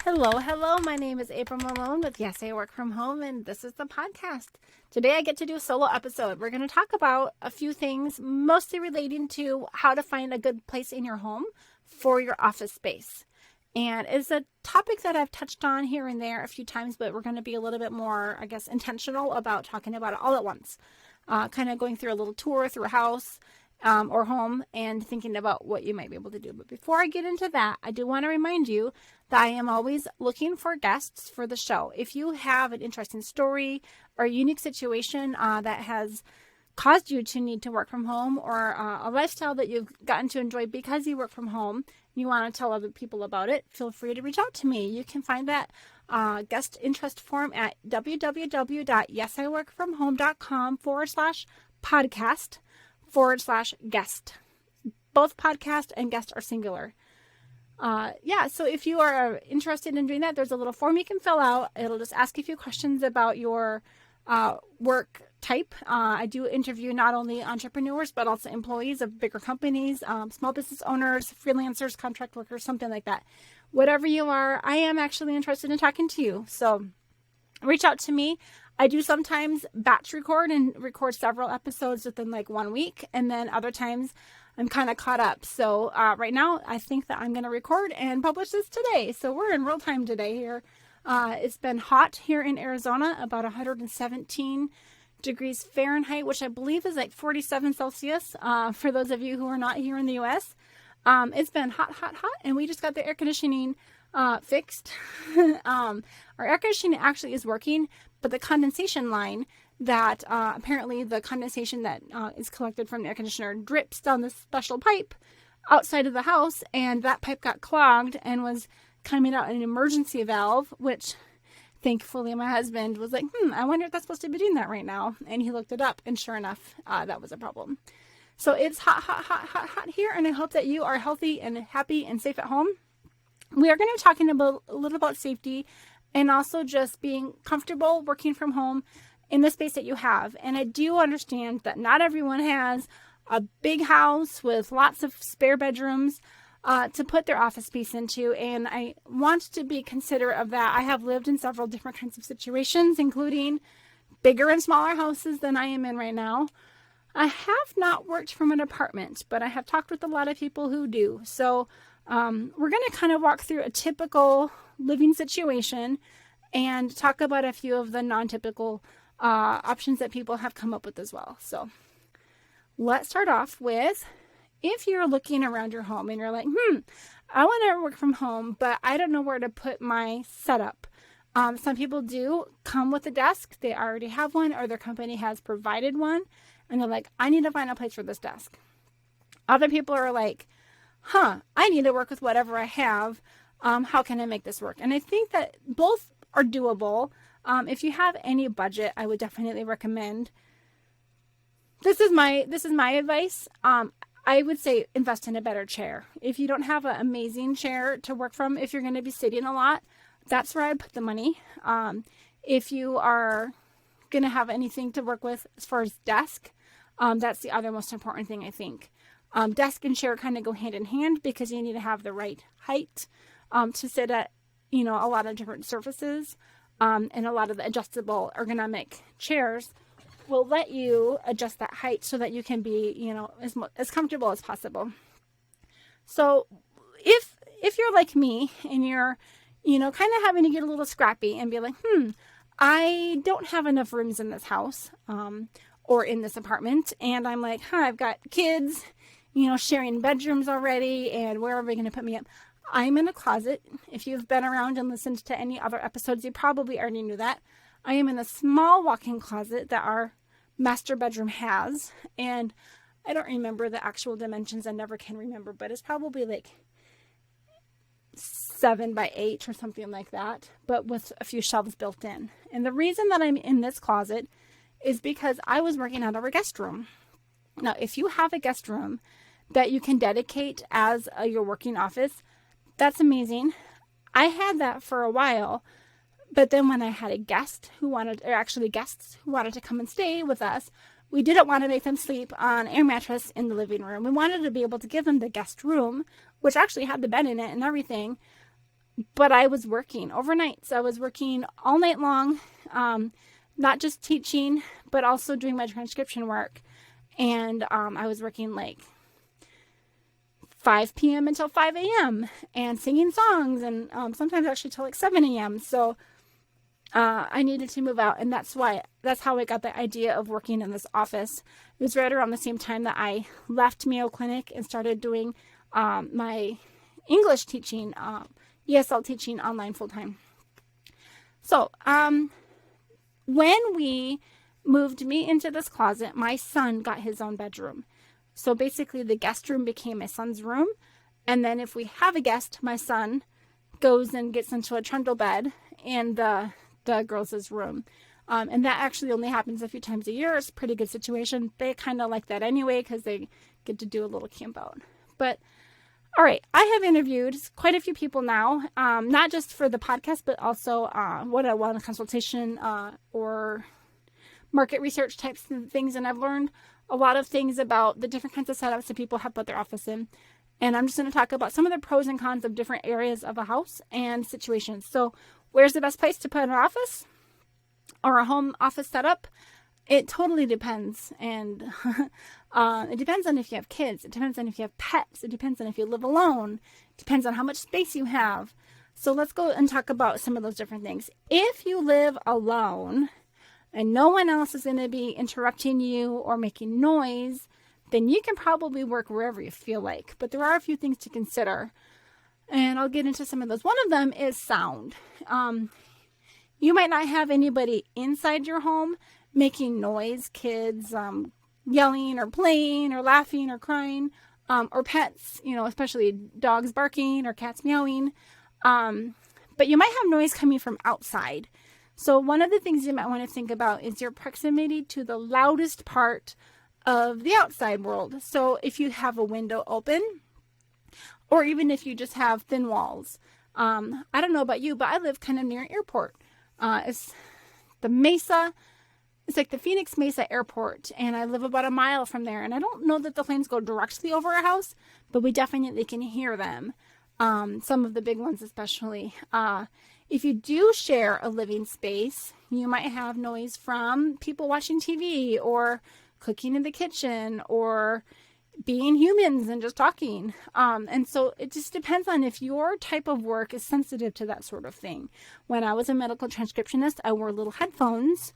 Hello. My name is April Malone with Yes, I Work From Home, and this is the podcast. Today I get to do a solo episode. We're going to talk about a few things, mostly relating to how to find a good place in your home for your office space. And it's a topic that I've touched on here and there a few times, but we're going to be a little bit more, intentional about talking about it all at once. Kind of going through a little tour through a house or home and thinking about what you might be able to do. But before I get into that, I do want to remind you that I am always looking for guests for the show. If you have an interesting story or a unique situation that has caused you to need to work from home, or a lifestyle that you've gotten to enjoy because you work from home, you want to tell other people about it, feel free to reach out to me. You can find that guest interest form at www.yesiworkfromhome.com/podcast/guest. Both podcast and guest are singular. So if you are interested in doing that, there's a little form you can fill out. It'll just ask you a few questions about your work type. I do interview not only entrepreneurs, but also employees of bigger companies, small business owners, freelancers, contract workers, something like that. Whatever you are, I am actually interested in talking to you. So reach out to me. I do sometimes batch record and record several episodes within like 1 week. And then other times I'm kind of caught up. So right now I think that I'm going to record and publish this today. So we're in real time today here. It's been hot here in Arizona, about 117 degrees Fahrenheit, which I believe is like 47 Celsius for those of you who are not here in the U.S. It's been hot, and we just got the air conditioning fixed. Our air conditioning actually is working, but the condensation line that apparently the condensation that is collected from the air conditioner drips down this special pipe outside of the house, and that pipe got clogged and was coming out an emergency valve, which thankfully my husband was like, I wonder if that's supposed to be doing that right now. And he looked it up, and sure enough, that was a problem. So it's hot here, and I hope that you are healthy and happy and safe at home. We are going to be talking a little about safety and also just being comfortable working from home in the space that you have. And I do understand that not everyone has a big house with lots of spare bedrooms to put their office space into, and I want to be considerate of that. I have lived in several different kinds of situations, including bigger and smaller houses than I am in right now. I have not worked from an apartment, but I have talked with a lot of people who do. So we're going to kind of walk through a typical living situation and talk about a few of the non-typical options that people have come up with as well. So let's start off with, if you're looking around your home and you're like, I want to work from home, but I don't know where to put my setup. Some people do come with a desk. They already have one, or their company has provided one. And they're like, I need to find a place for this desk. Other people are like, I need to work with whatever I have. How can I make this work? And I think that both are doable. If you have any budget, I would definitely recommend. This is my advice. I would say invest in a better chair. If you don't have an amazing chair to work from, if you're going to be sitting a lot, that's where I'd put the money. If you are going to have anything to work with as far as desk, that's the other most important thing, I think. Desk and chair kind of go hand in hand because you need to have the right height to sit at, a lot of different surfaces, and a lot of the adjustable ergonomic chairs will let you adjust that height so that you can be, as comfortable as possible. So if you're like me and you're, kind of having to get a little scrappy and be like, I don't have enough rooms in this house, or in this apartment. And I'm like, I've got kids, sharing bedrooms already, and where are we going to put me up? I'm in a closet. If you've been around and listened to any other episodes, you probably already knew that. I am in a small walk-in closet that our master bedroom has, and I don't remember the actual dimensions. I never can remember, but it's probably like 7 by 8 or something like that, but with a few shelves built in. And the reason that I'm in this closet is because I was working out of our guest room. Now, if you have a guest room that you can dedicate as your working office, that's amazing. I had that for a while, but then when I had guests who wanted to come and stay with us, we didn't want to make them sleep on air mattress in the living room. We wanted to be able to give them the guest room, which actually had the bed in it and everything, but I was working overnight. So I was working all night long, not just teaching, but also doing my transcription work. And I was working like 5 p.m. until 5 a.m. and singing songs, and sometimes actually till like 7 a.m. So I needed to move out, and that's how I got the idea of working in this office. It was right around the same time that I left Mayo Clinic and started doing my English teaching, ESL teaching online full-time. So when we moved me into this closet, my son got his own bedroom. So basically the guest room became my son's room. And then if we have a guest, my son goes and gets into a trundle bed in the girls' room. And that actually only happens a few times a year. It's a pretty good situation. They kind of like that anyway because they get to do a little camp out. But all right, I have interviewed quite a few people now, not just for the podcast, but also one-on-one consultation or market research types of things. And I've learned a lot of things about the different kinds of setups that people have put their office in. And I'm just going to talk about some of the pros and cons of different areas of a house and situations. So where's the best place to put an office or a home office setup? It totally depends. And it depends on if you have kids. It depends on if you have pets. It depends on if you live alone. It depends on how much space you have. So let's go and talk about some of those different things. If you live alone and no one else is going to be interrupting you or making noise, then you can probably work wherever you feel like. But there are a few things to consider. And I'll get into some of those. One of them is sound. You might not have anybody inside your home making noise, kids yelling or playing or laughing or crying, or pets, especially dogs barking or cats meowing. But you might have noise coming from outside. So one of the things you might want to think about is your proximity to the loudest part of the outside world. So if you have a window open, or even if you just have thin walls. I don't know about you, but I live kind of near an airport. It's like the Phoenix Mesa Airport, and I live about a mile from there. And I don't know that the planes go directly over our house, but we definitely can hear them. Some of the big ones especially. If you do share a living space, you might have noise from people watching TV or cooking in the kitchen or being humans and just talking. And so it just depends on if your type of work is sensitive to that sort of thing. When I was a medical transcriptionist, I wore little headphones,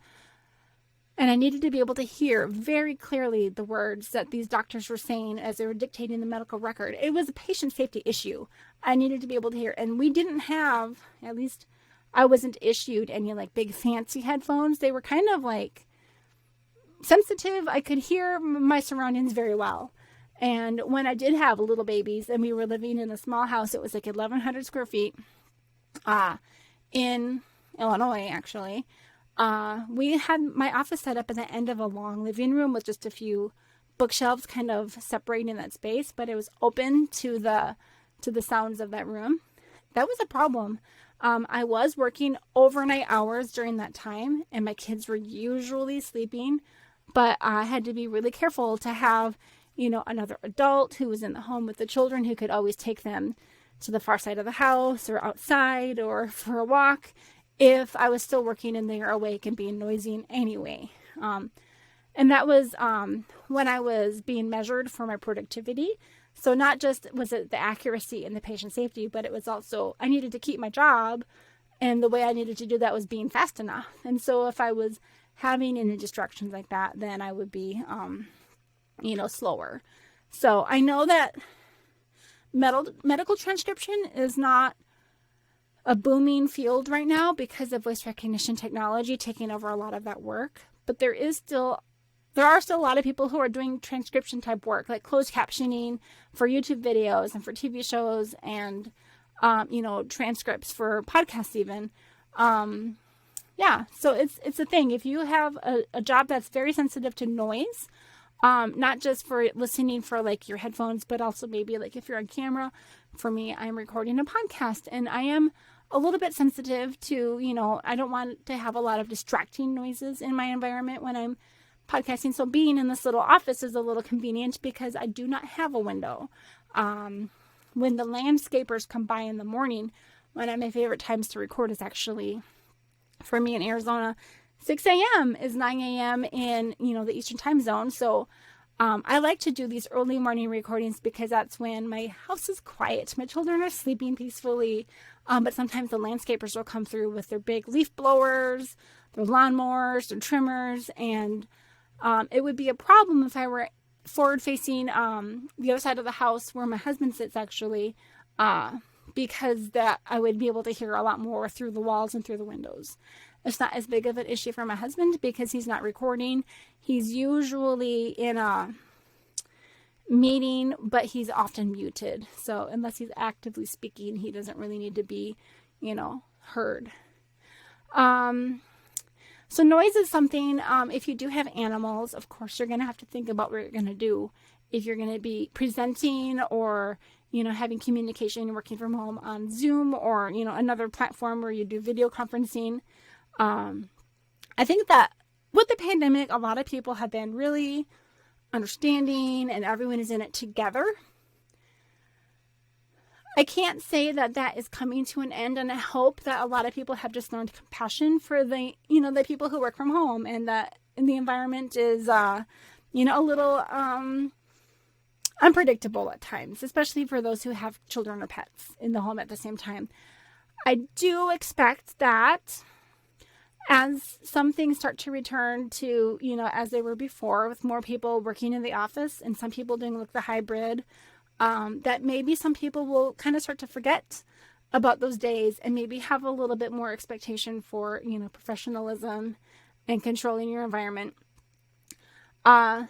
and I needed to be able to hear very clearly the words that these doctors were saying as they were dictating the medical record. It was a patient safety issue. I needed to be able to hear. And we didn't have, at least I wasn't issued any like big fancy headphones. They were kind of like sensitive. I could hear my surroundings very well. And when I did have little babies and we were living in a small house, it was like 1,100 square feet in Illinois, actually. We had my office set up at the end of a long living room with just a few bookshelves kind of separating that space, but it was open to the sounds of that room. That was a problem. I was working overnight hours during that time, and my kids were usually sleeping, but I had to be really careful to have another adult who was in the home with the children who could always take them to the far side of the house or outside or for a walk if I was still working and they were awake and being noisy anyway. And that was when I was being measured for my productivity. So not just was it the accuracy and the patient safety, but it was also I needed to keep my job. And the way I needed to do that was being fast enough. And so if I was having any distractions like that, then I would be slower. So I know that medical transcription is not a booming field right now because of voice recognition technology taking over a lot of that work. But there are still a lot of people who are doing transcription type work, like closed captioning for YouTube videos and for TV shows and, transcripts for podcasts even. So it's a thing. If you have a job that's very sensitive to noise, not just for listening for like your headphones, but also maybe like if you're on camera. For me, I'm recording a podcast and I am a little bit sensitive to, I don't want to have a lot of distracting noises in my environment when I'm podcasting. So being in this little office is a little convenient because I do not have a window. When the landscapers come by in the morning, one of my favorite times to record is actually, for me in Arizona, 6 a.m. is 9 a.m. in, the Eastern time zone. So I like to do these early morning recordings because that's when my house is quiet. My children are sleeping peacefully, but sometimes the landscapers will come through with their big leaf blowers, their lawnmowers, their trimmers, and it would be a problem if I were forward facing the other side of the house where my husband sits actually, because that I would be able to hear a lot more through the walls and through the windows. It's not as big of an issue for my husband because he's not recording. He's usually in a meeting, but he's often muted. So unless he's actively speaking, he doesn't really need to be, heard. So noise is something, if you do have animals, of course, you're going to have to think about what you're going to do. If you're going to be presenting or, having communication, working from home on Zoom or, another platform where you do video conferencing. I think that with the pandemic, a lot of people have been really understanding and everyone is in it together. I can't say that that is coming to an end, and I hope that a lot of people have just learned compassion for the people who work from home, and that the environment is, a little unpredictable at times, especially for those who have children or pets in the home at the same time. I do expect that as some things start to return to, as they were before, with more people working in the office and some people doing the hybrid, that maybe some people will kind of start to forget about those days and maybe have a little bit more expectation for, professionalism and controlling your environment. But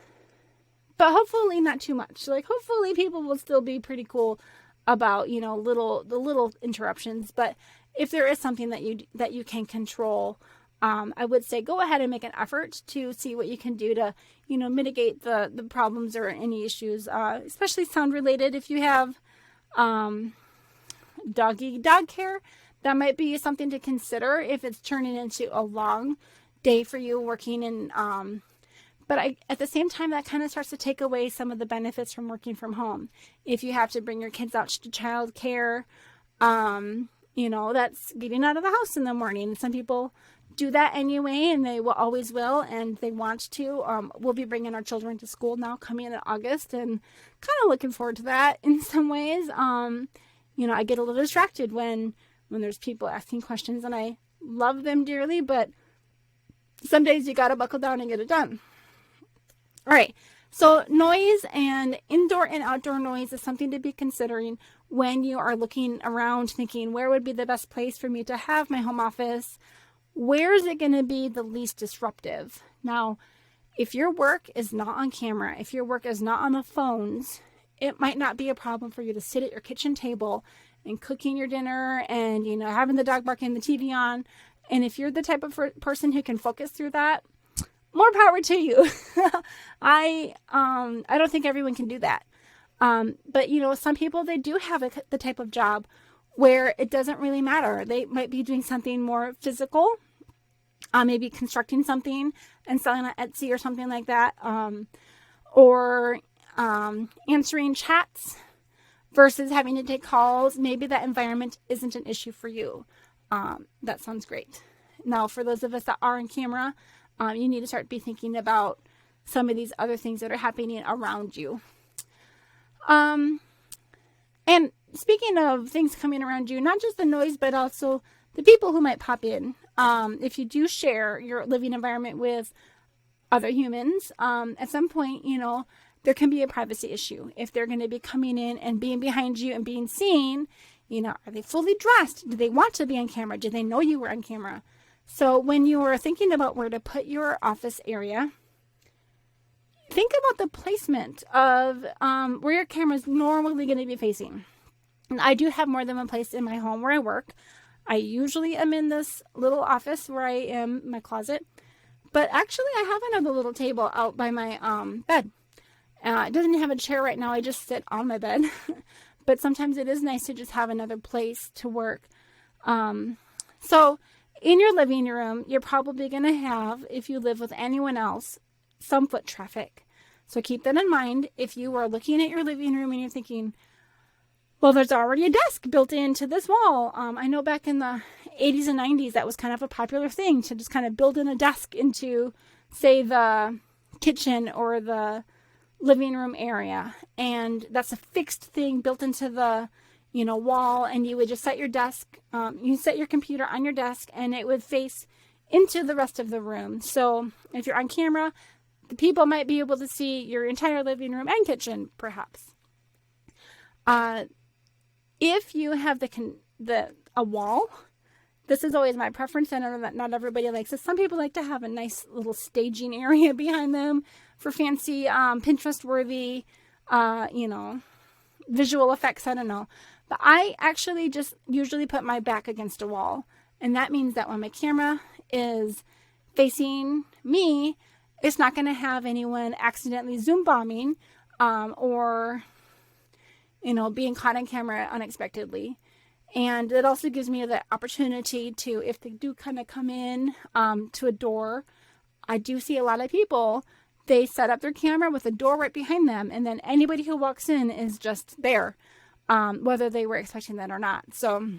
hopefully not too much. Hopefully people will still be pretty cool about, the little interruptions. But if there is something that you can control, I would say go ahead and make an effort to see what you can do to, mitigate the problems or any issues, especially sound related. If you have dog care, that might be something to consider if it's turning into a long day for you working in. But at the same time, that kind of starts to take away some of the benefits from working from home. If you have to bring your kids out to child care, that's getting out of the house in the morning. Some people do that anyway, and they always will, and they want to. We'll be bringing our children to school now coming in August, and kind of looking forward to that in some ways. I get a little distracted when there's people asking questions, and I love them dearly, but some days you got to buckle down and get it done. All right, so noise and indoor and outdoor noise is something to be considering when you are looking around thinking, where would be the best place for me to have my home office? Where is it going to be the least disruptive? Now, if your work is not on camera, if your work is not on the phones, it might not be a problem for you to sit at your kitchen table and cooking your dinner and, having the dog barking, the TV on. And if you're the type of person who can focus through that, more power to you. I don't think everyone can do that. But, some people, they do have the type of job where it doesn't really matter. They might be doing something more physical, maybe constructing something and selling on Etsy or something like that, or answering chats versus having to take calls. Maybe that environment isn't an issue for you. That sounds great. Now, for those of us that are on camera, you need to start be thinking about some of these other things that are happening around you. And speaking of things coming around you, not just the noise, but also the people who might pop in. If you do share your living environment with other humans, at some point, there can be a privacy issue. If they're going to be coming in and being behind you and being seen, are they fully dressed? Do they want to be on camera? Do they know you were on camera? So when you are thinking about where to put your office area, think about the placement of where your camera is normally going to be facing. And I do have more than one place in my home where I work. I usually am in this little office where I am, my closet. But actually, I have another little table out by my bed. It doesn't have a chair right now. I just sit on my bed. But sometimes it is nice to just have another place to work. So in your living room, you're probably going to have, if you live with anyone else, some foot traffic. So keep that in mind. If you are looking at your living room and you're thinking, Well, there's already a desk built into this wall. I know back in the 80s and 90s, that was kind of a popular thing to just kind of build in a desk into, say, the kitchen or the living room area. And that's a fixed thing built into the, wall. And you would just set your desk, you set your computer on your desk, and it would face into the rest of the room. So if you're on camera, the people might be able to see your entire living room and kitchen, perhaps. If you have a wall, this is always my preference. I know that not everybody likes this. Some people like to have a nice little staging area behind them for fancy, Pinterest-worthy, visual effects. I don't know. But I actually just usually put my back against a wall. And that means that when my camera is facing me, it's not going to have anyone accidentally Zoom bombing or being caught on camera unexpectedly. And it also gives me the opportunity to, if they do kind of come in to a door, I do see a lot of people, they set up their camera with a door right behind them, and then anybody who walks in is just there, whether they were expecting that or not. So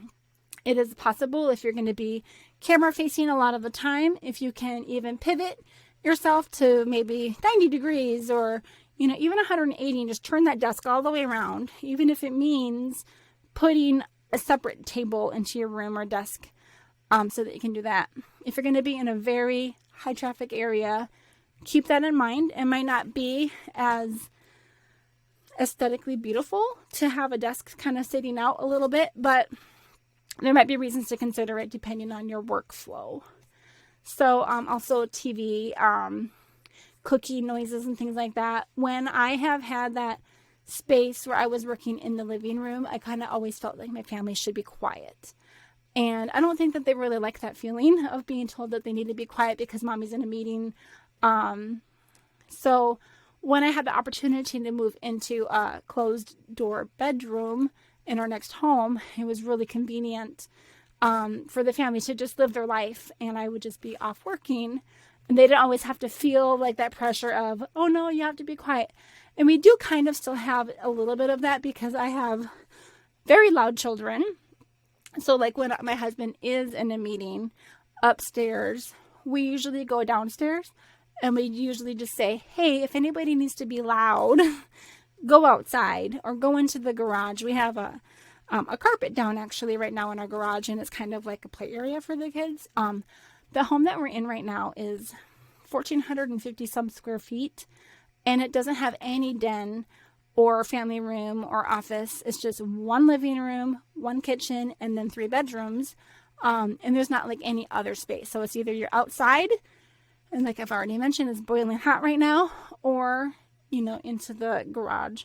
it is possible, if you're going to be camera facing a lot of the time, if you can even pivot yourself to maybe 90 degrees or even 180, and just turn that desk all the way around, even if it means putting a separate table into your room or desk, so that you can do that. If you're going to be in a very high traffic area, keep that in mind. It might not be as aesthetically beautiful to have a desk kind of sitting out a little bit, but there might be reasons to consider it depending on your workflow. So also TV, cookie noises and things like that. When I have had that space where I was working in the living room, I kind of always felt like my family should be quiet. And I don't think that they really like that feeling of being told that they need to be quiet because mommy's in a meeting. So when I had the opportunity to move into a closed door bedroom in our next home, it was really convenient for the family to just live their life, and I would just be off working. And they didn't always have to feel like that pressure of, oh no, you have to be quiet. And we do kind of still have a little bit of that because I have very loud children. So like when my husband is in a meeting upstairs, we usually go downstairs and we usually just say, hey, if anybody needs to be loud, go outside or go into the garage. We have a carpet down actually right now in our garage, and it's kind of like a play area for the kids. The home that we're in right now is 1,450 some square feet, and it doesn't have any den or family room or office. It's just one living room, one kitchen, and then 3 bedrooms. And there's not like any other space. So it's either you're outside, and like I've already mentioned, it's boiling hot right now, or, into the garage.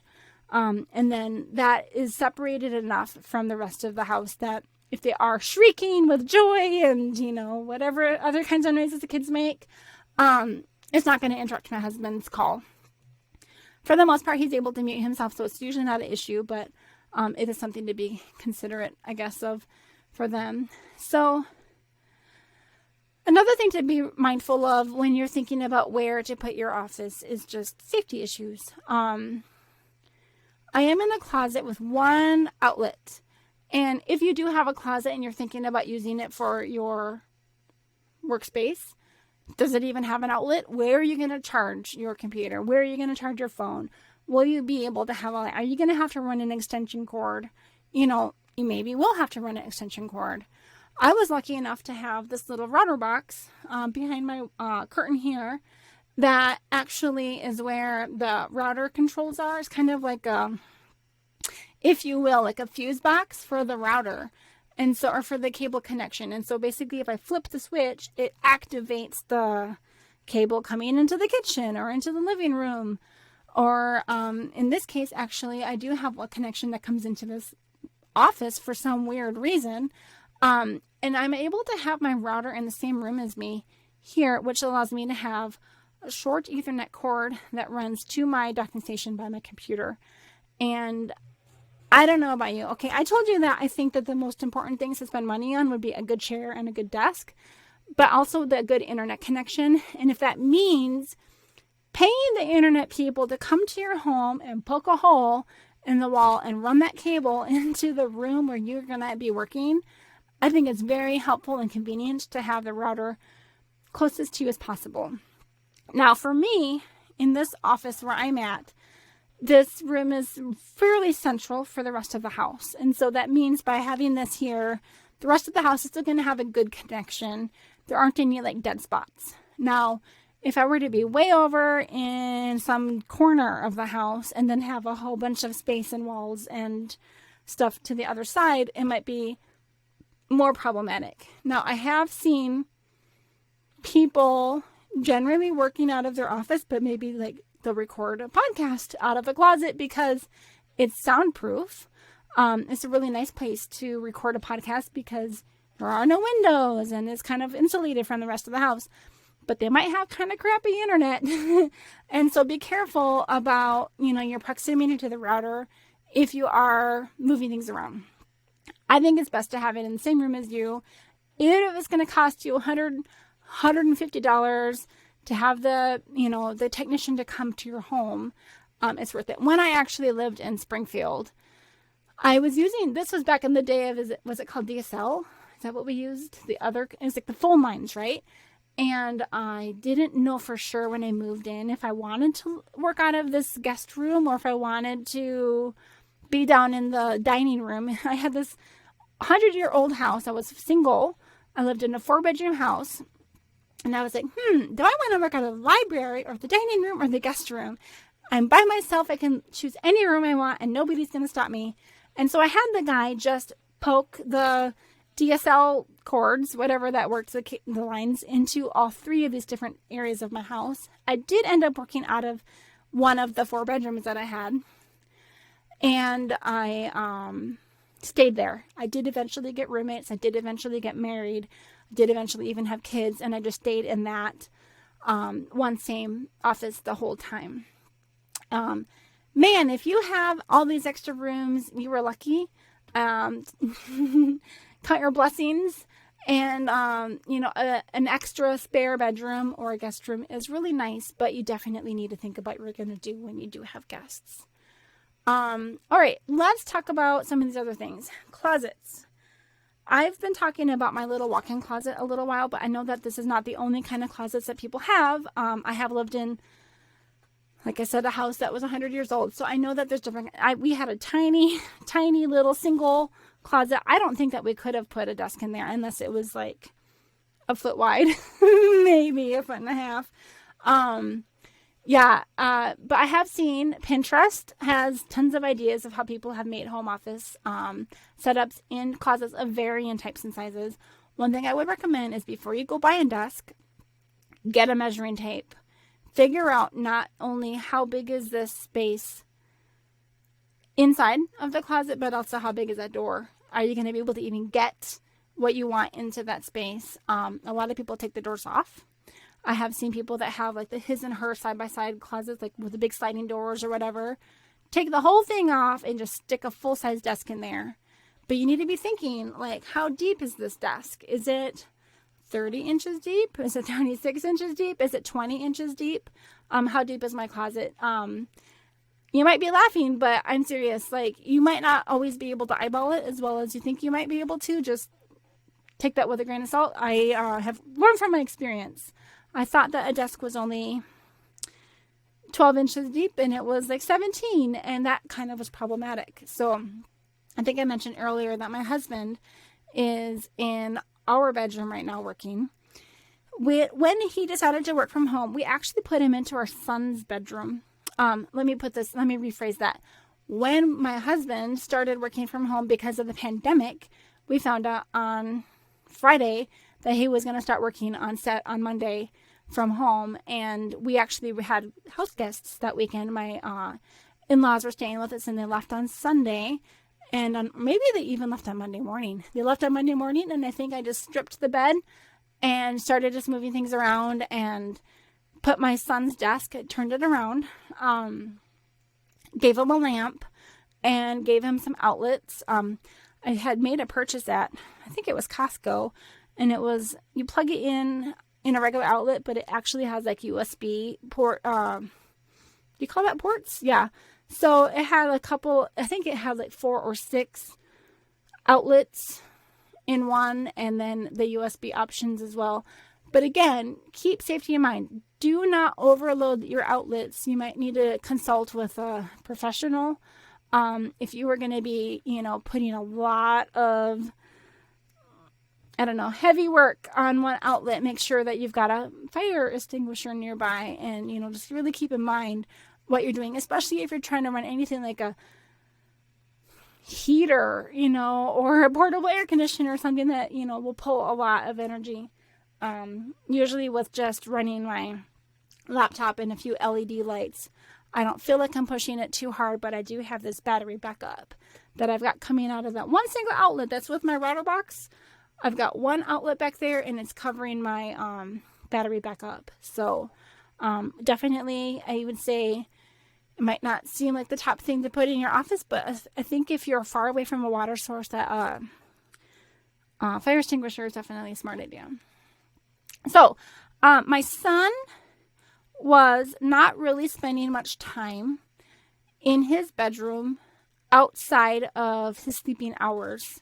And then that is separated enough from the rest of the house that if they are shrieking with joy and, whatever other kinds of noises the kids make, it's not going to interrupt my husband's call. For the most part, he's able to mute himself, so it's usually not an issue, but it is something to be considerate, I guess, of for them. So another thing to be mindful of when you're thinking about where to put your office is just safety issues. I am in a closet with one outlet. And if you do have a closet and you're thinking about using it for your workspace, does it even have an outlet? Where are you going to charge your computer? Where are you going to charge your phone? Will you be able to have are you going to have to run an extension cord? You maybe will have to run an extension cord. I was lucky enough to have this little router box behind my curtain here that actually is where the router controls are. It's kind of like if you will, like a fuse box for the router, and so, or for the cable connection. And so basically if I flip the switch, it activates the cable coming into the kitchen or into the living room. Or in this case, actually, I do have a connection that comes into this office for some weird reason. And I'm able to have my router in the same room as me here, which allows me to have a short Ethernet cord that runs to my docking station by my computer. And I don't know about you. Okay, I told you that I think that the most important things to spend money on would be a good chair and a good desk, but also the good internet connection. And if that means paying the internet people to come to your home and poke a hole in the wall and run that cable into the room where you're going to be working, I think it's very helpful and convenient to have the router closest to you as possible. Now, for me, in this office where I'm at, this room is fairly central for the rest of the house. And so that means by having this here, the rest of the house is still going to have a good connection. There aren't any like dead spots. Now, if I were to be way over in some corner of the house and then have a whole bunch of space and walls and stuff to the other side, it might be more problematic. Now, I have seen people generally working out of their office, but maybe like they'll record a podcast out of a closet because it's soundproof. It's a really nice place to record a podcast because there are no windows and it's kind of insulated from the rest of the house. But they might have kind of crappy internet. And so be careful about, your proximity to the router if you are moving things around. I think it's best to have it in the same room as you. Even if it's going to cost you $150 to have the technician to come to your home, it's worth it. When I actually lived in Springfield, I was using, this was back in the day of, was it called DSL? Is that what we used? It was like the phone lines, right? And I didn't know for sure when I moved in if I wanted to work out of this guest room or if I wanted to be down in the dining room. I had this 100-year-old house. I was single. I lived in a 4-bedroom house. And I was like, do I want to work out of the library or the dining room or the guest room? I'm by myself. I can choose any room I want and nobody's going to stop me. And so I had the guy just poke the DSL cords, whatever that works, the lines into all 3 of these different areas of my house. I did end up working out of one of the 4 bedrooms that I had. And I stayed there. I did eventually get roommates. I did eventually get married. I did eventually even have kids. And I just stayed in that one same office the whole time. Man, if you have all these extra rooms, you were lucky. Count your blessings. And, an extra spare bedroom or a guest room is really nice, but you definitely need to think about what you're going to do when you do have guests. All right, let's talk about some of these other things. Closets. I've been talking about my little walk-in closet a little while, but I know that this is not the only kind of closets that people have. I have lived in, like I said, a house that was 100 years old. So I know that there's different. We had a tiny, tiny little single closet. I don't think that we could have put a desk in there unless it was like a foot wide, maybe a foot and a half. But I have seen Pinterest has tons of ideas of how people have made home office setups in closets of varying types and sizes. One thing I would recommend is before you go buy a desk, get a measuring tape. Figure out not only how big is this space inside of the closet, but also how big is that door. Are you going to be able to even get what you want into that space? A lot of people take the doors off. I have seen people that have like the his and her side-by-side closets, like with the big sliding doors or whatever. Take the whole thing off and just stick a full-size desk in there. But you need to be thinking, like, how deep is this desk? Is it 30 inches deep? Is it 26 inches deep? Is it 20 inches deep? How deep is my closet? You might be laughing, but I'm serious. Like, you might not always be able to eyeball it as well as you think you might be able to. Just take that with a grain of salt. I have learned from my experience. I thought that a desk was only 12 inches deep and it was like 17, and that kind of was problematic. So I think I mentioned earlier that my husband is in our bedroom right now working. When he decided to work from home, we actually put him into our son's bedroom. Let me rephrase that. When my husband started working from home because of the pandemic, we found out on Friday that he was going to start working on set on Monday from home. And we actually had house guests that weekend. My in-laws were staying with us and they left on Sunday. And maybe they even left on Monday morning. They left on Monday morning, and I think I just stripped the bed and started just moving things around and put my son's desk, turned it around, gave him a lamp, and gave him some outlets. I had made a purchase at, I think it was Costco, and it was, you plug it in a regular outlet, but it actually has like USB port, do you call that ports? Yeah. So it had a couple, I think it had like 4 or 6 outlets in one, and then the USB options as well. But again, keep safety in mind. Do not overload your outlets. You might need to consult with a professional. If you are going to be, putting a lot of, heavy work on one outlet, make sure that you've got a fire extinguisher nearby, and, just really keep in mind what you're doing, especially if you're trying to run anything like a heater, or a portable air conditioner or something that, will pull a lot of energy. Usually with just running my laptop and a few LED lights, I don't feel like I'm pushing it too hard, but I do have this battery backup that I've got coming out of that one single outlet that's with my router box. I've got one outlet back there, and it's covering my battery backup. So definitely, I would say it might not seem like the top thing to put in your office, but I think if you're far away from a water source, that fire extinguisher is definitely a smart idea. So my son was not really spending much time in his bedroom outside of his sleeping hours.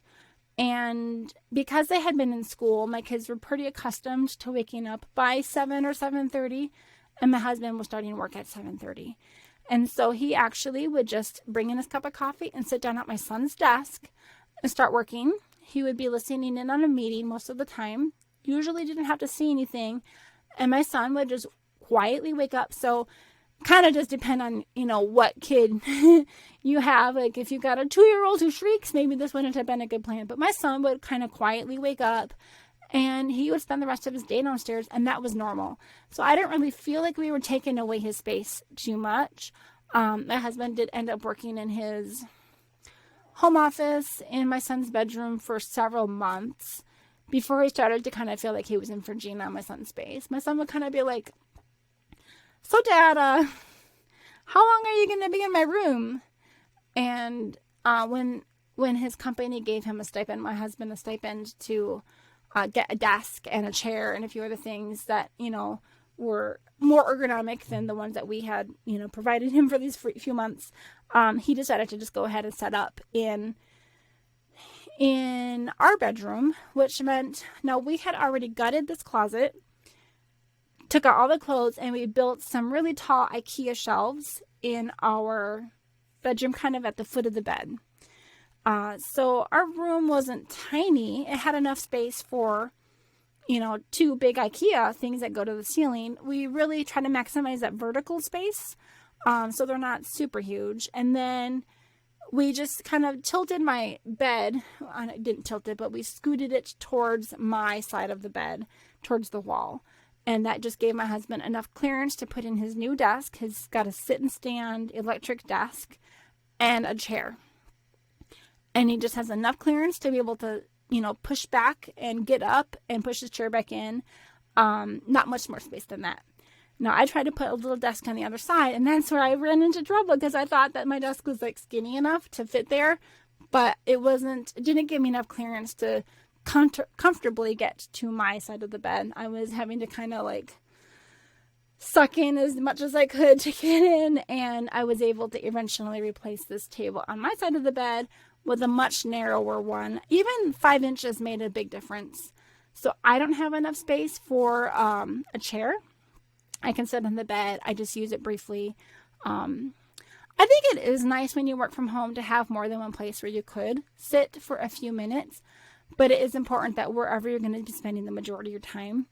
And because they had been in school, my kids were pretty accustomed to waking up by 7 or 7:30, and my husband was starting work at 7:30. And so he actually would just bring in his cup of coffee and sit down at my son's desk and start working. He would be listening in on a meeting most of the time, usually didn't have to see anything, and my son would just quietly wake up. So kind of just depend on, what kid you have. Like if you got a 2-year-old who shrieks, maybe this wouldn't have been a good plan. But my son would kind of quietly wake up, and he would spend the rest of his day downstairs, and that was normal. So I didn't really feel like we were taking away his space too much. My husband did end up working in his home office in my son's bedroom for several months before he started to kind of feel like he was infringing on my son's space. My son would kind of be like, "So Dad, how long are you going to be in my room?" And when his company gave him a stipend, my husband a stipend to get a desk and a chair and a few other things that, were more ergonomic than the ones that we had, provided him for these few months, he decided to just go ahead and set up in our bedroom, which meant, now we had already gutted this closet, took out all the clothes, and we built some really tall IKEA shelves in our bedroom, kind of at the foot of the bed. So our room wasn't tiny. It had enough space for, 2 big IKEA things that go to the ceiling. We really try to maximize that vertical space, so they're not super huge. And then we just kind of tilted my bed. I didn't tilt it, but we scooted it towards my side of the bed, towards the wall. And that just gave my husband enough clearance to put in his new desk. He's got a sit and stand electric desk and a chair. And he just has enough clearance to be able to, push back and get up and push his chair back in. Not much more space than that. Now, I tried to put a little desk on the other side, and that's where I ran into trouble because I thought that my desk was like skinny enough to fit there, but it didn't give me enough clearance to comfortably get to my side of the bed. I was having to kind of like suck in as much as I could to get in, and I was able to eventually replace this table on my side of the bed with a much narrower one. Even 5 inches made a big difference. So I don't have enough space for a chair. I can sit on the bed. I just use it briefly. I think it is nice when you work from home to have more than one place where you could sit for a few minutes. But it is important that wherever you're going to be spending the majority of your time,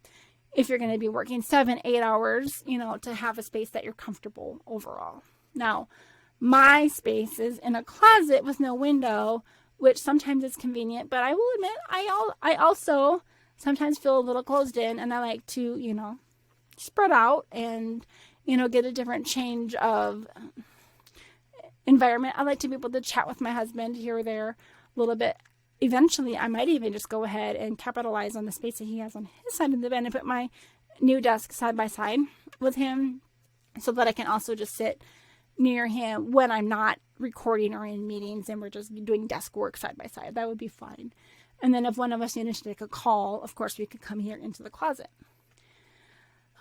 if you're going to be working 7-8 hours, to have a space that you're comfortable overall. Now, my space is in a closet with no window, which sometimes is convenient, but I will admit I also sometimes feel a little closed in, and I like to, spread out and, get a different change of environment. I like to be able to chat with my husband here or there a little bit. Eventually, I might even just go ahead and capitalize on the space that he has on his side of the bed and put my new desk side by side with him so that I can also just sit near him when I'm not recording or in meetings and we're just doing desk work side by side. That would be fine. And then if one of us needed to take a call, of course, we could come here into the closet.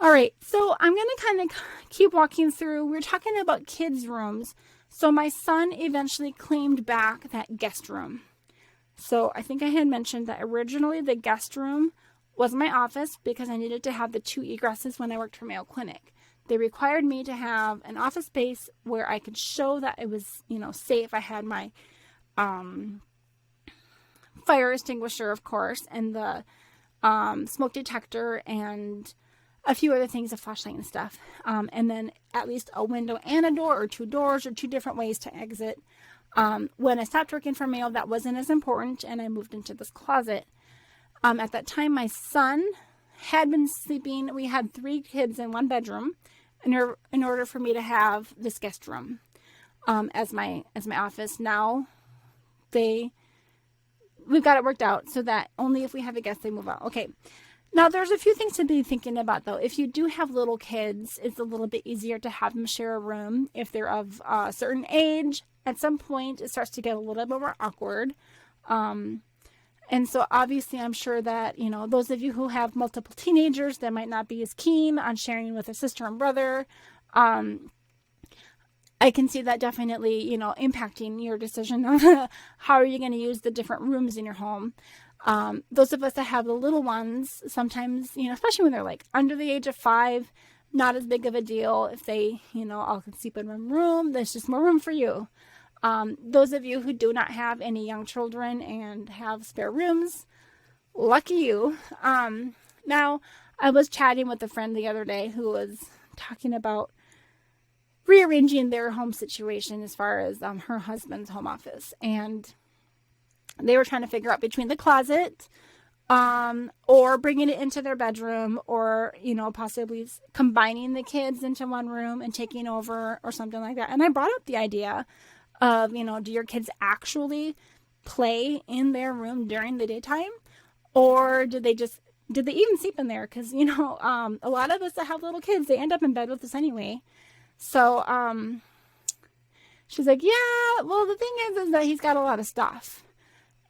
All right, so I'm going to kind of keep walking through. We're talking about kids' rooms, So my son eventually claimed back that guest room. So I think I had mentioned that originally the guest room was my office because I needed to have the 2 egresses when I worked for Mayo Clinic. They required me to have an office space where I could show that it was, safe. I had my fire extinguisher, of course, and the smoke detector and a few other things, a flashlight and stuff. And then at least a window and a door, or 2 doors, or 2 different ways to exit. When I stopped working for Mayo, that wasn't as important, and I moved into this closet. At that time, my son had been sleeping. We had 3 kids in 1 bedroom in order for me to have this guest room as my office. Now we've got it worked out so that only if we have a guest they move out. Okay. Now there's a few things to be thinking about though. If you do have little kids, it's a little bit easier to have them share a room. If they're of a certain age, at some point it starts to get a little bit more awkward. And so obviously I'm sure that, those of you who have multiple teenagers that might not be as keen on sharing with a sister and brother, I can see that definitely, impacting your decision on how are you going to use the different rooms in your home. Those of us that have the little ones, sometimes, especially when they're like under the age of 5, not as big of a deal. If they, all can sleep in one room, there's just more room for you. Those of you who do not have any young children and have spare rooms, lucky you. Now, I was chatting with a friend the other day who was talking about rearranging their home situation as far as her husband's home office. And they were trying to figure out between the closet or bringing it into their bedroom or, possibly combining the kids into one room and taking over or something like that. And I brought up the idea of, do your kids actually play in their room during the daytime? Or did they even sleep in there? Because, a lot of us that have little kids, they end up in bed with us anyway. So she's like, yeah, well, the thing is that he's got a lot of stuff.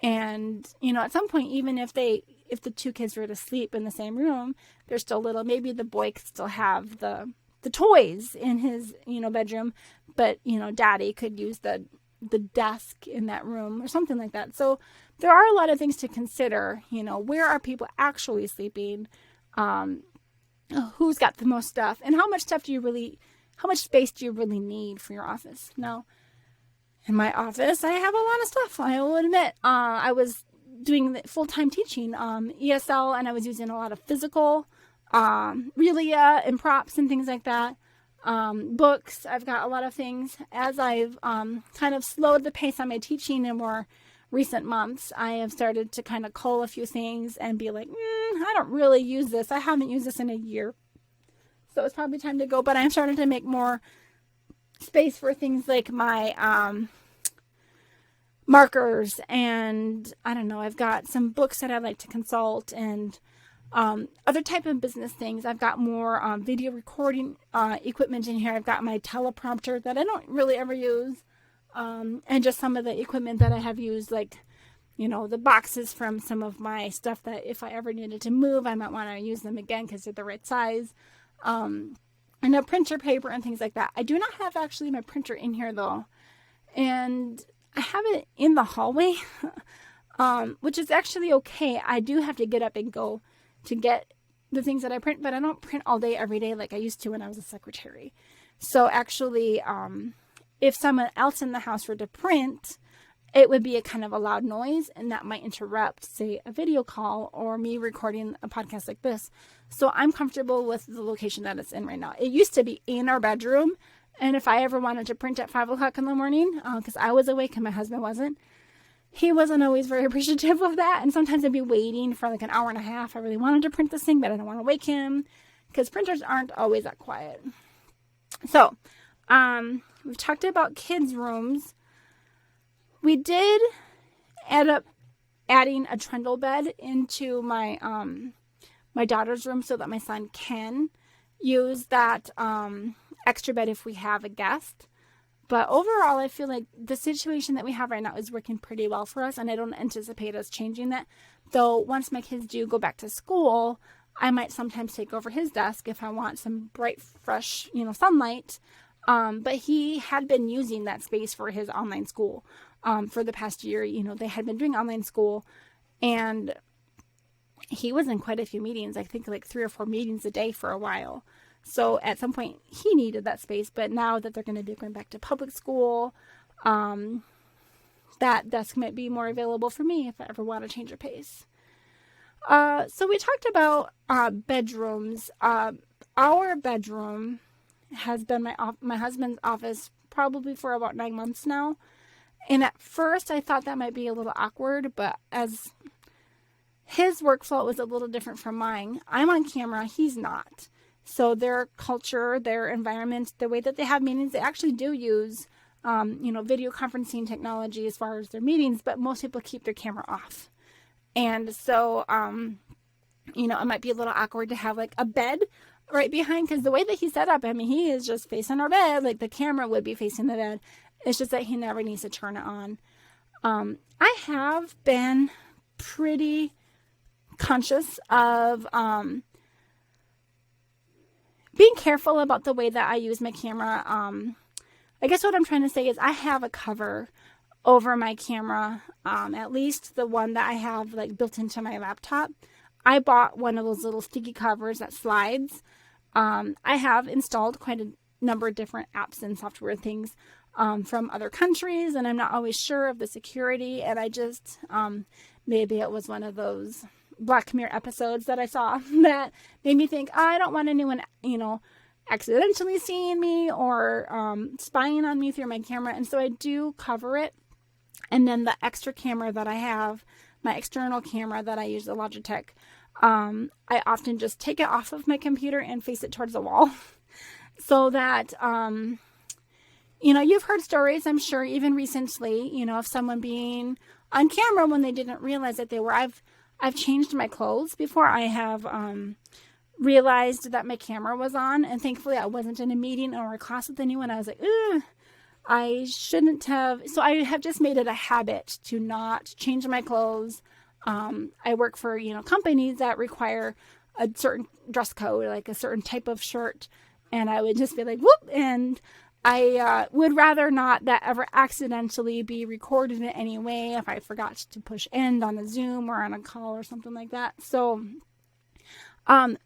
And, at some point, even if the 2 kids were to sleep in the same room, they're still little. Maybe the boy could still have the toys in his, bedroom, but, daddy could use the desk in that room or something like that. So there are a lot of things to consider, where are people actually sleeping? Who's got the most stuff, and how much space do you really need for your office? Now, in my office, I have a lot of stuff. I will admit, I was doing full-time teaching, ESL, and I was using a lot of physical, Relia and props and things like that. Books, I've got a lot of things. As I've kind of slowed the pace on my teaching in more recent months, I have started to kind of cull a few things and be like, I don't really use this. I haven't used this in a year. So it's probably time to go. But I'm starting to make more space for things like my markers, and I don't know, I've got some books that I like to consult, and other type of business things. I've got more video recording equipment in here. I've got my teleprompter that I don't really ever use, and just some of the equipment that I have used, like, the boxes from some of my stuff that if I ever needed to move, I might want to use them again because they're the right size. And a printer paper and things like that. I do not have actually my printer in here though. And I have it in the hallway, which is actually okay. I do have to get up and go to get the things that I print, but I don't print all day, every day like I used to when I was a secretary. So actually, if someone else in the house were to print, it would be a kind of a loud noise, and that might interrupt, say, a video call or me recording a podcast like this. So I'm comfortable with the location that it's in right now. It used to be in our bedroom, and if I ever wanted to print at 5 o'clock in the morning, because I was awake and my husband wasn't, he wasn't always very appreciative of that, and sometimes I'd be waiting for like an hour and a half. I really wanted to print this thing, but I don't want to wake him, because printers aren't always that quiet. So, we've talked about kids' rooms. We did end up adding a trundle bed into my my daughter's room so that my son can use that extra bed if we have a guest. But overall, I feel like the situation that we have right now is working pretty well for us, and I don't anticipate us changing that. Though once my kids do go back to school, I might sometimes take over his desk if I want some bright, fresh, sunlight. But he had been using that space for his online school for the past year. They had been doing online school, and he was in quite a few meetings. I think like 3 or 4 meetings a day for a while. So at some point he needed that space, but now that they're going to be going back to public school, that desk might be more available for me if I ever want to change a pace. So we talked about bedrooms. Our bedroom has been my husband's office probably for about 9 months now. And at first I thought that might be a little awkward, but as his workflow was a little different from mine, I'm on camera, he's not. So their culture, their environment, the way that they have meetings, they actually do use, video conferencing technology as far as their meetings, but most people keep their camera off. And so, it might be a little awkward to have like a bed right behind, because the way that he's set up, he is just facing our bed, like the camera would be facing the bed. It's just that he never needs to turn it on. I have been pretty conscious of being careful about the way that I use my camera. I guess what I'm trying to say is I have a cover over my camera, at least the one that I have like built into my laptop. I bought one of those little sticky covers that slides. I have installed quite a number of different apps and software things from other countries, and I'm not always sure of the security, and I just maybe it was one of those Black Mirror episodes that I saw that made me think, I don't want anyone, accidentally seeing me or spying on me through my camera. And so I do cover it. And then the extra camera that I have, my external camera that I use, the Logitech, I often just take it off of my computer and face it towards the wall so that, you've heard stories, I'm sure, even recently, of someone being on camera when they didn't realize that they were. I've changed my clothes before. I have realized that my camera was on, and thankfully I wasn't in a meeting or a class with anyone. I was like, I shouldn't have. So I have just made it a habit to not change my clothes. I work for, companies that require a certain dress code, like a certain type of shirt, and I would just be like, whoop, and I would rather not that ever accidentally be recorded in any way if I forgot to push end on a Zoom or on a call or something like that. So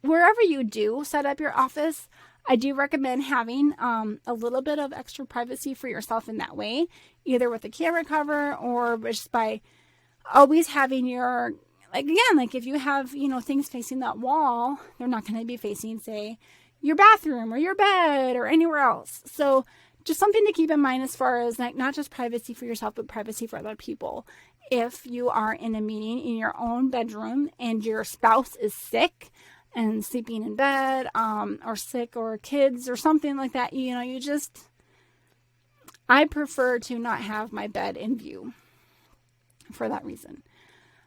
wherever you do set up your office, I do recommend having a little bit of extra privacy for yourself in that way, either with a camera cover or just by always having your, like if you have, things facing that wall, they're not going to be facing, say, your bathroom or your bed or anywhere else. So just something to keep in mind as far as like not just privacy for yourself, but privacy for other people. If you are in a meeting in your own bedroom and your spouse is sick and sleeping in bed, or sick, or kids or something like that, I prefer to not have my bed in view for that reason.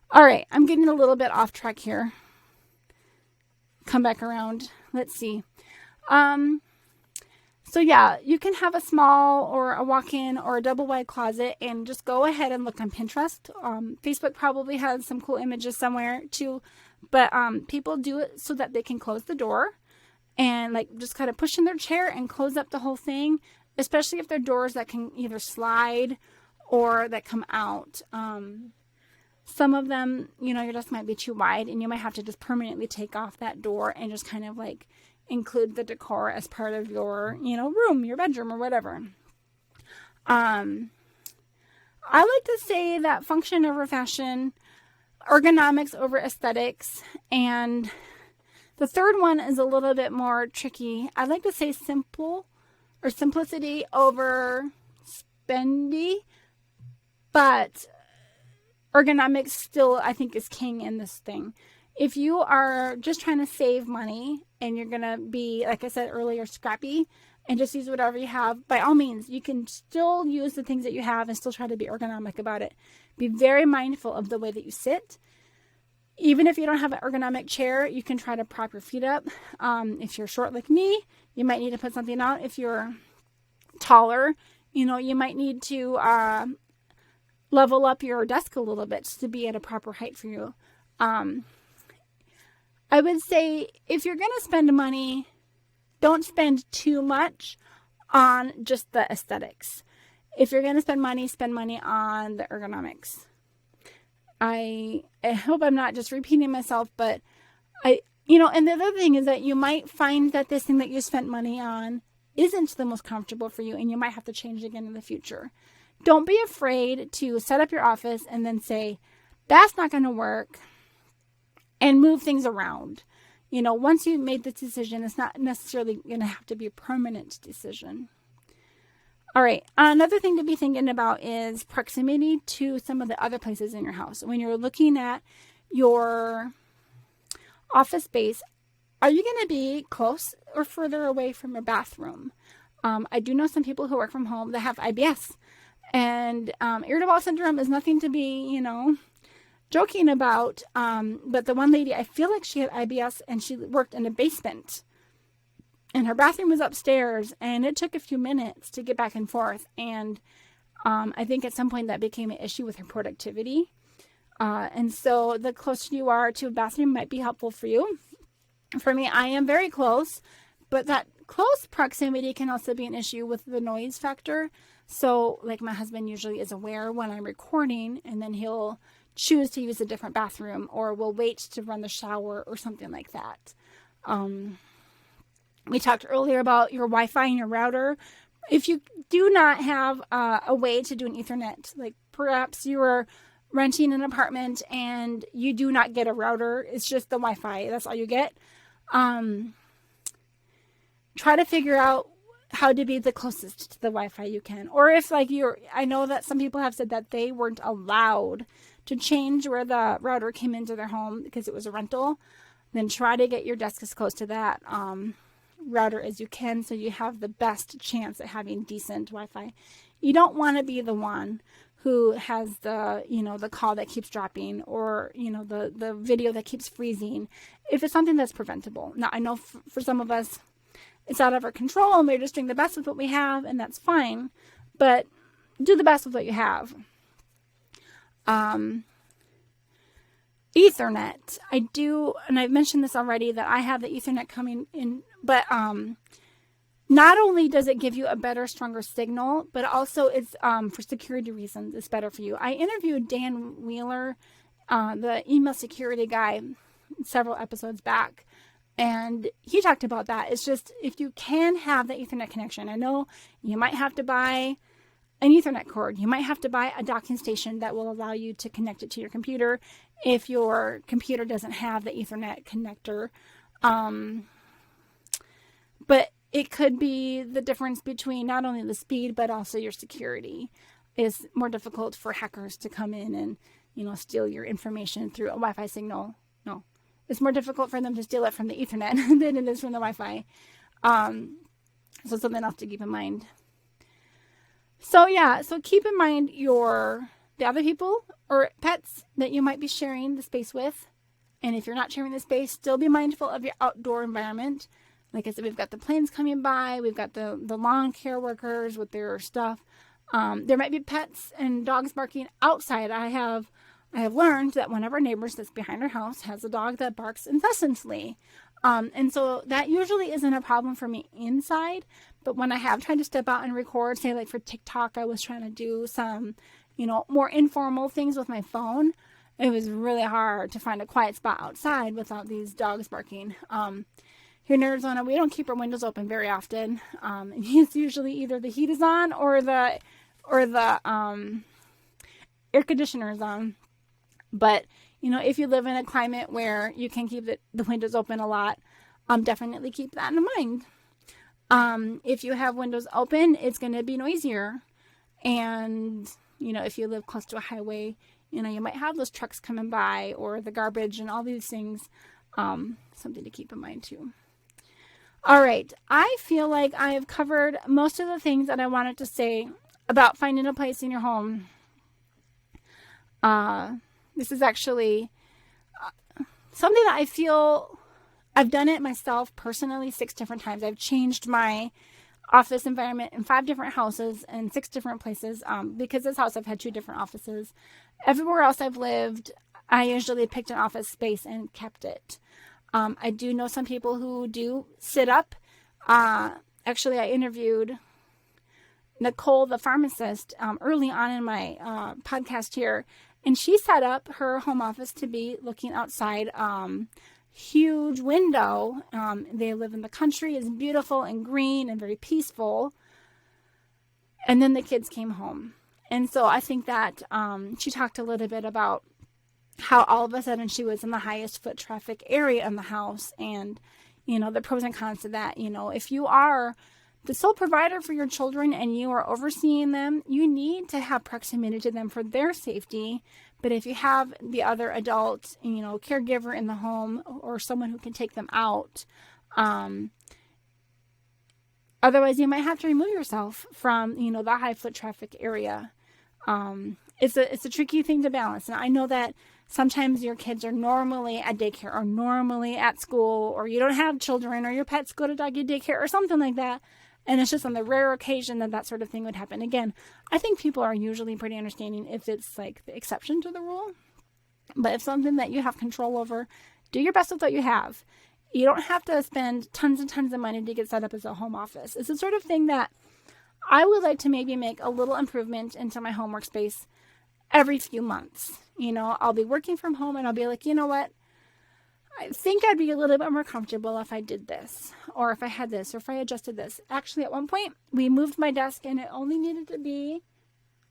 All right, I'm getting a little bit off track here. Come back around. Let's see. So yeah, you can have a small or a walk-in or a double wide closet and just go ahead and look on Pinterest. Facebook probably has some cool images somewhere too, but people do it so that they can close the door and like just kind of push in their chair and close up the whole thing, especially if they're doors that can either slide or that come out. Some of them, your desk might be too wide and you might have to just permanently take off that door and just kind of like include the decor as part of your, room, your bedroom or whatever. I like to say that function over fashion, ergonomics over aesthetics, and the third one is a little bit more tricky. I like to say simple or simplicity over spendy, but ergonomics still, I think, is king in this thing. If you are just trying to save money and you're going to be, like I said earlier, scrappy and just use whatever you have, by all means, you can still use the things that you have and still try to be ergonomic about it. Be very mindful of the way that you sit. Even if you don't have an ergonomic chair, you can try to prop your feet up. If you're short like me, you might need to put something out. If you're taller, you might need to level up your desk a little bit to be at a proper height for you. I would say if you're going to spend money, don't spend too much on just the aesthetics. If you're going to spend money on the ergonomics. I hope I'm not just repeating myself, but and the other thing is that you might find that this thing that you spent money on isn't the most comfortable for you, and you might have to change again in the future. Don't be afraid to set up your office and then say, that's not going to work, and move things around. Once you made the decision, it's not necessarily going to have to be a permanent decision. All right. Another thing to be thinking about is proximity to some of the other places in your house. When you're looking at your office space, are you going to be close or further away from your bathroom? I do know some people who work from home that have IBS, and irritable bowel syndrome is nothing to be, joking about. But the one lady, I feel like she had IBS and she worked in a basement. And her bathroom was upstairs, and it took a few minutes to get back and forth. And I think at some point that became an issue with her productivity. And so the closer you are to a bathroom might be helpful for you. For me, I am very close, but that close proximity can also be an issue with the noise factor. So like my husband usually is aware when I'm recording, and then he'll choose to use a different bathroom, or will wait to run the shower or something like that. We talked earlier about your Wi-Fi and your router. If you do not have a way to do an Ethernet, like perhaps you are renting an apartment and you do not get a router, it's just the Wi-Fi, that's all you get. Try to figure out how to be the closest to the Wi-Fi you can. Or if I know that some people have said that they weren't allowed to change where the router came into their home because it was a rental, then try to get your desk as close to that router as you can, so you have the best chance at having decent Wi-Fi. You don't want to be the one who has the call that keeps dropping, or the video that keeps freezing, if it's something that's preventable. Now, I know for some of us it's out of our control and we're just doing the best with what we have, and that's fine, but do the best with what you have. Ethernet. I do, and I've mentioned this already, that I have the Ethernet coming in, but not only does it give you a better, stronger signal, but also it's for security reasons, it's better for you. I interviewed Dan Wheeler, the email security guy, several episodes back, and he talked about that. It's just, if you can have the Ethernet connection, I know you might have to buy an Ethernet cord. You might have to buy a docking station that will allow you to connect it to your computer if your computer doesn't have the Ethernet connector. But it could be the difference between not only the speed, but also your security. Is more difficult for hackers to come in and, steal your information through a Wi-Fi signal. No, it's more difficult for them to steal it from the Ethernet than it is from the Wi-Fi. So something else to keep in mind. So keep in mind the other people or pets that you might be sharing the space with. And if you're not sharing the space, still be mindful of your outdoor environment. Like I said, we've got the planes coming by. We've got the lawn care workers with their stuff. There might be pets and dogs barking outside. I have learned that one of our neighbors that's behind our house has a dog that barks incessantly. And so that usually isn't a problem for me inside. But when I have tried to step out and record, say like for TikTok, I was trying to do some, more informal things with my phone. It was really hard to find a quiet spot outside without these dogs barking. Here in Arizona, we don't keep our windows open very often. It's usually either the heat is on or the air conditioner is on. But, if you live in a climate where you can keep the windows open a lot, definitely keep that in mind. If you have windows open, it's going to be noisier. And, if you live close to a highway, you might have those trucks coming by or the garbage and all these things. Something to keep in mind too. All right. I feel like I have covered most of the things that I wanted to say about finding a place in your home. This is actually something that I feel I've done it myself personally 6 different times. I've changed my office environment in 5 different houses and 6 different places. Because this house, I've had 2 different offices. Everywhere else I've lived, I usually picked an office space and kept it. I do know some people who do sit up. Actually, I interviewed Nicole, the pharmacist, early on in my podcast here, and she set up her home office to be looking outside. Huge window. They live in the country. It's beautiful and green and very peaceful. And then the kids came home. And so I think that she talked a little bit about how all of a sudden she was in the highest foot traffic area in the house, and, the pros and cons to that. If you are the sole provider for your children and you are overseeing them, you need to have proximity to them for their safety. But if you have the other adult, caregiver in the home or someone who can take them out, otherwise you might have to remove yourself from, the high foot traffic area. It's a tricky thing to balance. And I know that sometimes your kids are normally at daycare or normally at school, or you don't have children, or your pets go to doggy daycare or something like that. And it's just on the rare occasion that sort of thing would happen. Again, I think people are usually pretty understanding if it's like the exception to the rule. But if something that you have control over, do your best with what you have. You don't have to spend tons and tons of money to get set up as a home office. It's the sort of thing that I would like to maybe make a little improvement into my home workspace every few months. I'll be working from home and I'll be like, you know what? I think I'd be a little bit more comfortable if I did this, or if I had this, or if I adjusted this. Actually, at one point, we moved my desk and it only needed to be,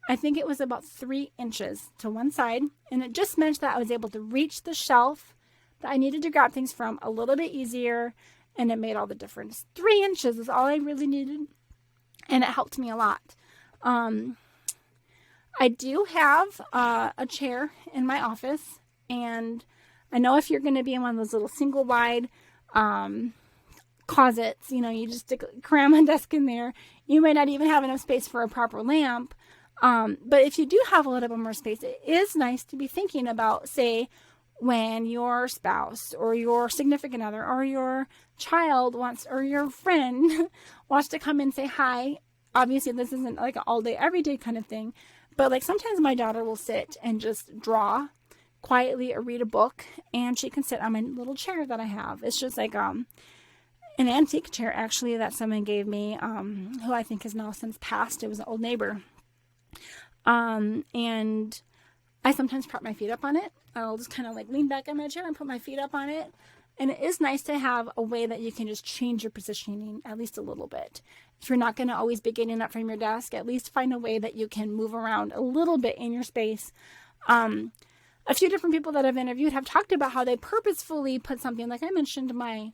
I think it was about 3 inches to one side. And it just meant that I was able to reach the shelf that I needed to grab things from a little bit easier. And it made all the difference. 3 inches is all I really needed. And it helped me a lot. I do have a chair in my office, and I know if you're going to be in one of those little single wide closets, you just cram a desk in there. You might not even have enough space for a proper lamp. But if you do have a little bit more space, it is nice to be thinking about, say, when your spouse or your significant other or your child or your friend wants to come and say hi. Obviously, this isn't like an all day, every day kind of thing. But like sometimes my daughter will sit and just draw quietly or read a book, and she can sit on my little chair that I have. It's just like an antique chair actually that someone gave me, who I think has now since passed. It was an old neighbor. And I sometimes prop my feet up on it. I'll just kind of like lean back in my chair and put my feet up on it. And it is nice to have a way that you can just change your positioning at least a little bit. If you're not going to always be getting up from your desk, at least find a way that you can move around a little bit in your space. A few different people that I've interviewed have talked about how they purposefully put something, like I mentioned, my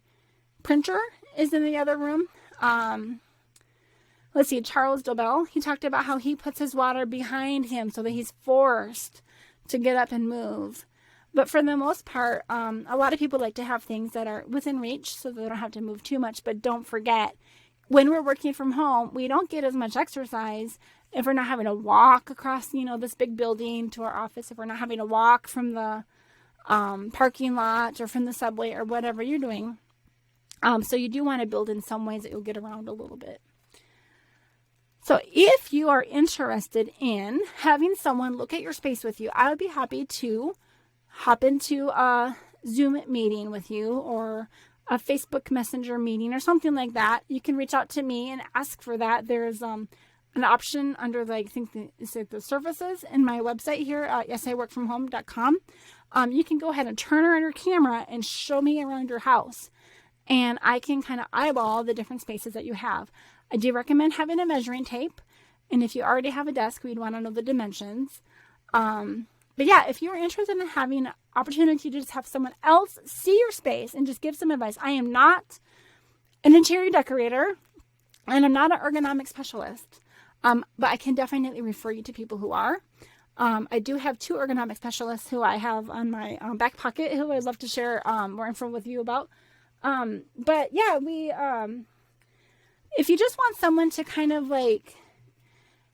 printer is in the other room. Let's see, Charles Dobell, he talked about how he puts his water behind him so that he's forced to get up and move. But for the most part, a lot of people like to have things that are within reach so they don't have to move too much. But don't forget, when we're working from home, we don't get as much exercise if we're not having to walk across, this big building to our office, if we're not having to walk from the parking lot or from the subway or whatever you're doing. So you do want to build in some ways that you'll get around a little bit. So if you are interested in having someone look at your space with you, I would be happy to hop into a Zoom meeting with you or a Facebook Messenger meeting or something like that. You can reach out to me and ask for that. There's an option under the services in my website here at yesiworkfromhome.com. You can go ahead and turn on your camera and show me around your house. And I can kind of eyeball the different spaces that you have. I do recommend having a measuring tape. And if you already have a desk, we'd want to know the dimensions. But yeah, if you're interested in having an opportunity to just have someone else see your space and just give some advice. I am not an interior decorator and I'm not an ergonomic specialist. But I can definitely refer you to people who are. I do have 2 ergonomic specialists who I have on my back pocket who I'd love to share more info with you about. But yeah, if you just want someone to kind of like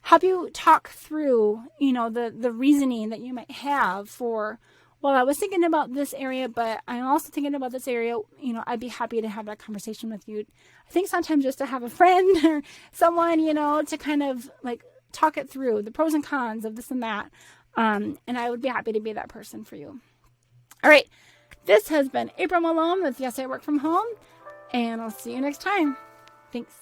help you talk through, the reasoning that you might have for, well, I was thinking about this area, but I'm also thinking about this area, I'd be happy to have that conversation with you. I think sometimes just to have a friend or someone, to kind of like talk it through the pros and cons of this and that. And I would be happy to be that person for you. All right. This has been April Malone with Yes, I Work From Home, and I'll see you next time. Thanks.